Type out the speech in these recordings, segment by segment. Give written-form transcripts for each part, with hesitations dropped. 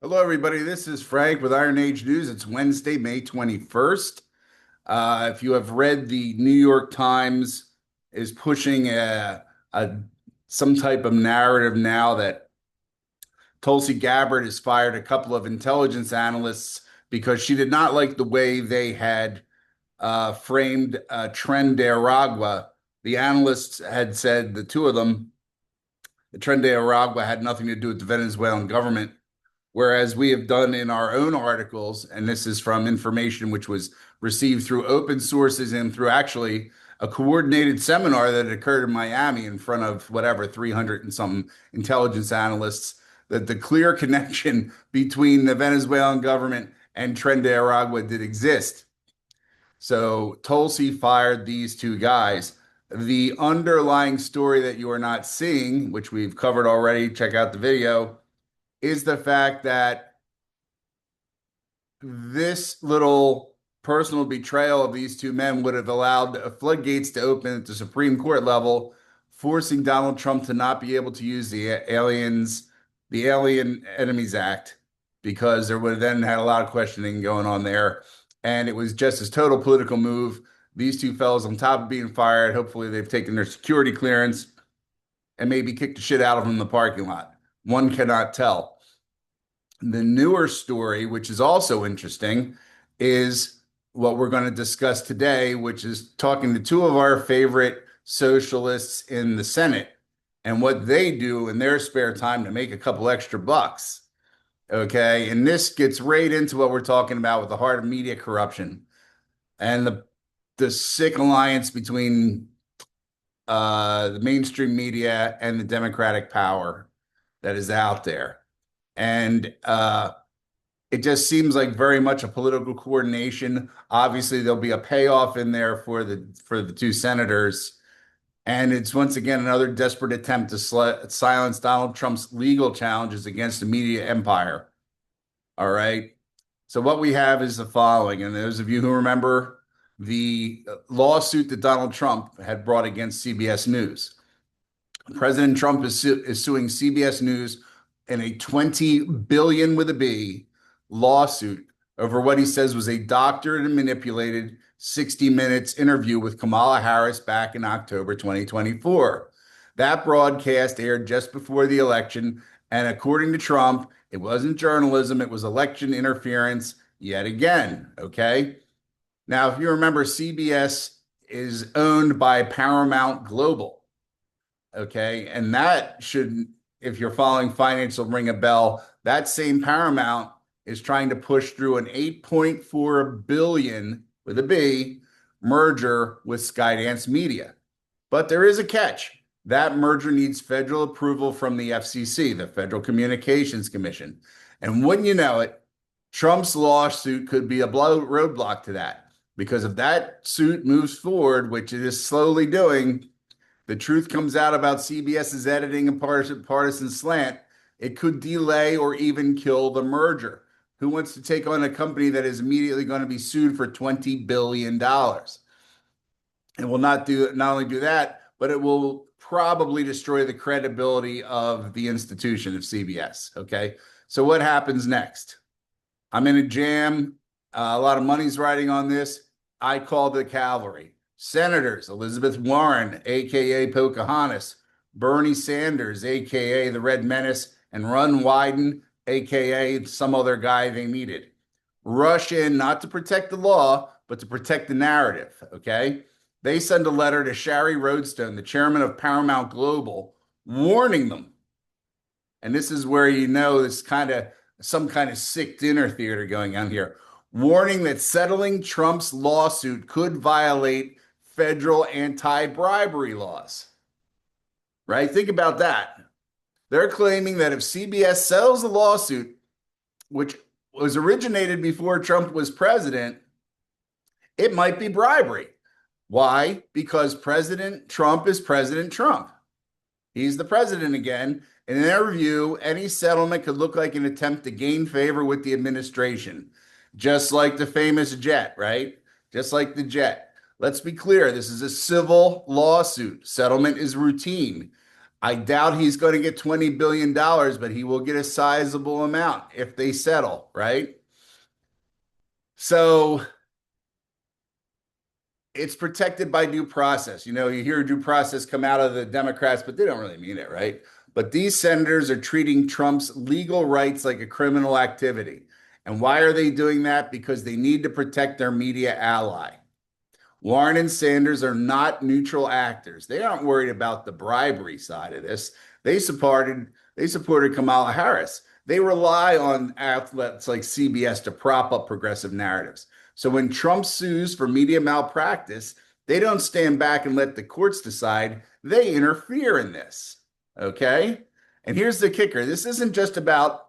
Hello, everybody. This is Frank with Iron Age News. It's Wednesday, May 21st. If you have read the New York Times is pushing a some type of narrative now that Tulsi Gabbard has fired a couple of intelligence analysts because she did not like the way they had framed Tren de Aragua. The analysts had said, the two of them, the Tren de Aragua had nothing to do with the Venezuelan government. Whereas we have done in our own articles, and this is from information which was received through open sources and through actually a coordinated seminar that occurred in Miami in front of whatever 300 and some intelligence analysts, that the clear connection between the Venezuelan government and Tren de Aragua did exist. So Tulsi fired these two guys. The underlying story that you are not seeing, which we've covered already, check out the video, is the fact that this little personal betrayal of these two men would have allowed floodgates to open at the Supreme Court level, forcing Donald Trump to not be able to use the Alien Enemies Act, because there would have then had a lot of questioning going on there. And it was just a total political move. These two fellows, on top of being fired, hopefully they've taken their security clearance and maybe kicked the shit out of them in the parking lot. One cannot tell. The newer story, which is also interesting, is what we're going to discuss today, which is talking to two of our favorite socialists in the Senate and what they do in their spare time to make a couple extra bucks. Okay. And this gets right into what we're talking about with the heart of media corruption and the sick alliance between the mainstream media and the Democratic power that is out there. And it just seems like very much a political coordination. Obviously, there'll be a payoff in there for the two senators. And it's once again another desperate attempt to silence Donald Trump's legal challenges against the media empire. All right. So what we have is the following. And those of you who remember the lawsuit that Donald Trump had brought against CBS News. President Trump is suing CBS News in a 20 billion with a B lawsuit over what he says was a doctored and manipulated 60 Minutes interview with Kamala Harris back in October 2024. That broadcast aired just before the election, and according to Trump, it wasn't journalism, it was election interference yet again, okay? Now, if you remember, CBS is owned by Paramount Global, okay? And that should, if you're following finance, will ring a bell. That same Paramount is trying to push through an 8.4 billion with a B merger with Skydance Media. But there is a catch. That merger needs federal approval from the FCC, the Federal Communications Commission. And wouldn't you know it, Trump's lawsuit could be a roadblock to that. Because if that suit moves forward, which it is slowly doing, the truth comes out about CBS's editing and partisan slant, it could delay or even kill the merger. Who wants to take on a company that is immediately going to be sued for $20 billion? It will not only do that, but it will probably destroy the credibility of the institution of CBS. Okay. So what happens next? I'm in a jam. A lot of money's riding on this. I call the cavalry. Senators, Elizabeth Warren, aka Pocahontas, Bernie Sanders, aka the Red Menace, and Ron Wyden, aka some other guy they needed. Rush in not to protect the law, but to protect the narrative, okay? They send a letter to Shari Roadstone, the chairman of Paramount Global, warning them. And this is where you know there's some kind of sick dinner theater going on here. Warning that settling Trump's lawsuit could violate federal anti-bribery laws. Right? Think about that. They're claiming that if CBS settles the lawsuit, which was originated before Trump was president, it might be bribery. Why? Because President Trump is President Trump. He's the president again. And in their view, any settlement could look like an attempt to gain favor with the administration. Just like the famous jet, right? Just like the jet. Let's be clear. This is a civil lawsuit. Settlement is routine. I doubt he's going to get $20 billion, but he will get a sizable amount if they settle, right? So it's protected by due process. You hear due process come out of the Democrats, but they don't really mean it, right? But these senators are treating Trump's legal rights like a criminal activity. And why are they doing that? Because they need to protect their media ally. Warren and Sanders are not neutral actors. They aren't worried about the bribery side of this. They supported they supported Kamala Harris. They rely on outlets like CBS to prop up progressive narratives. So when Trump sues for media malpractice, they don't stand back and let the courts decide. They interfere in this. Okay? And here's the kicker. This isn't just about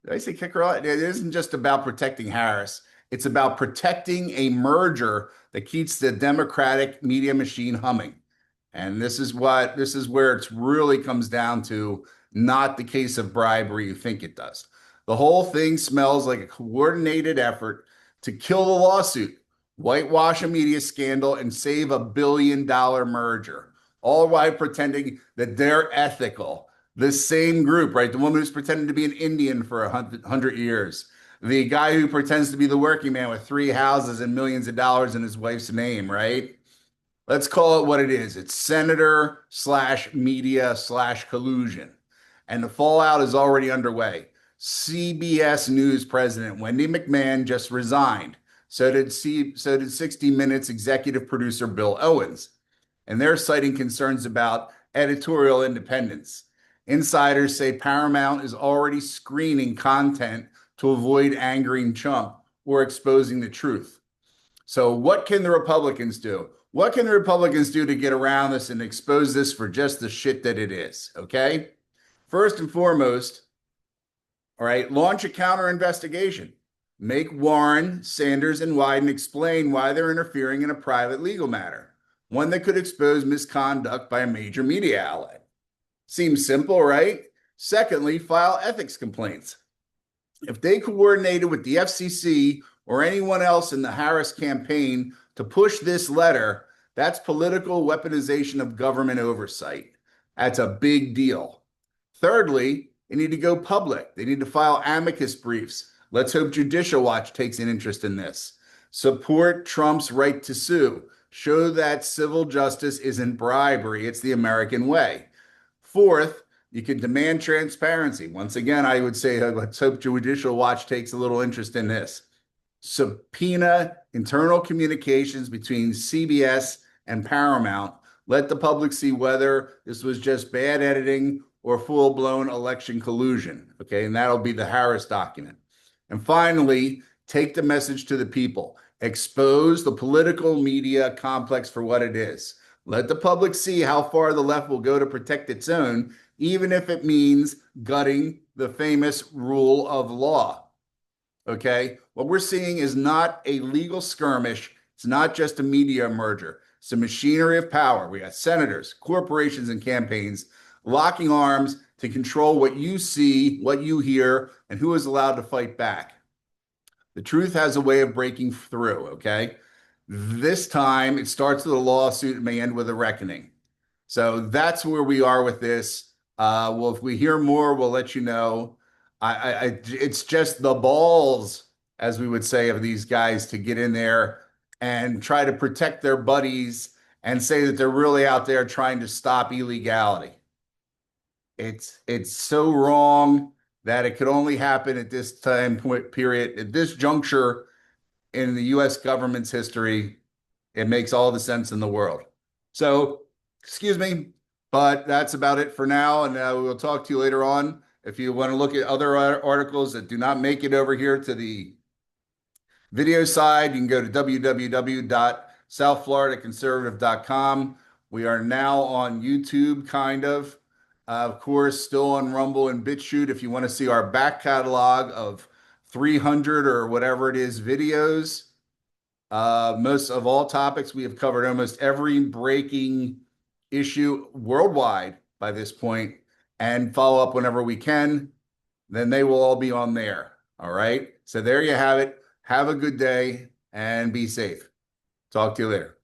did I say kicker? It isn't just about protecting Harris. It's about protecting a merger that keeps the Democratic media machine humming. And this is where it really comes down to not the case of bribery you think it does. The whole thing smells like a coordinated effort to kill the lawsuit, whitewash a media scandal, and save $1 billion merger, all while pretending that they're ethical. This same group, right? The woman who's pretending to be an Indian for 100 years, the guy who pretends to be the working man with three houses and millions of dollars in his wife's name, right? Let's call it what it is. It's senator slash media slash collusion. And the fallout is already underway. CBS News president Wendy McMahon just resigned. So did 60 Minutes executive producer Bill Owens. And they're citing concerns about editorial independence. Insiders say Paramount is already screening content to avoid angering Trump or exposing the truth. So, what can the Republicans do? What can the Republicans do to get around this and expose this for just the shit that it is? Okay. First and foremost, all right, launch a counter investigation. Make Warren, Sanders, and Wyden explain why they're interfering in a private legal matter, one that could expose misconduct by a major media outlet. Seems simple, right? Secondly, file ethics complaints. If they coordinated with the FCC or anyone else in the Harris campaign to push this letter, that's political weaponization of government oversight. That's a big deal. Thirdly, they need to go public. They need to file amicus briefs. Let's hope Judicial Watch takes an interest in this. Support Trump's right to sue. Show that civil justice isn't bribery, it's the American way. Fourth, you can demand transparency. Once again, I would say let's hope Judicial Watch takes a little interest in this. Subpoena internal communications between CBS and Paramount. Let the public see whether this was just bad editing or full-blown election collusion. Okay, and that'll be the Harris document. And finally, take the message to the people. Expose the political media complex for what it is. Let the public see how far the left will go to protect its own, even if it means gutting the famous rule of law. Okay? What we're seeing is not a legal skirmish. It's not just a media merger. It's a machinery of power. We got senators, corporations, and campaigns locking arms to control what you see, what you hear, and who is allowed to fight back. The truth has a way of breaking through, okay? This time it starts with a lawsuit and may end with a reckoning. So that's where we are with this. Well, if we hear more, we'll let you know. It's just the balls, as we would say, of these guys to get in there and try to protect their buddies and say that they're really out there trying to stop illegality. It's so wrong that it could only happen at this time period, at this juncture in the U.S. government's history. It makes all the sense in the world. So, excuse me, but that's about it for now. And we'll talk to you later on. If you want to look at other articles that do not make it over here to the video side, you can go to www.southfloridaconservative.com. We are now on YouTube, kind of. Of course, still on Rumble and BitChute. If you want to see our back catalog of 300 or whatever it is videos, most of all topics, we have covered almost every breaking issue worldwide by this point, and follow up whenever we can. Then they will all be on there. All right. So there you have it. Have a good day and be safe. Talk to you later.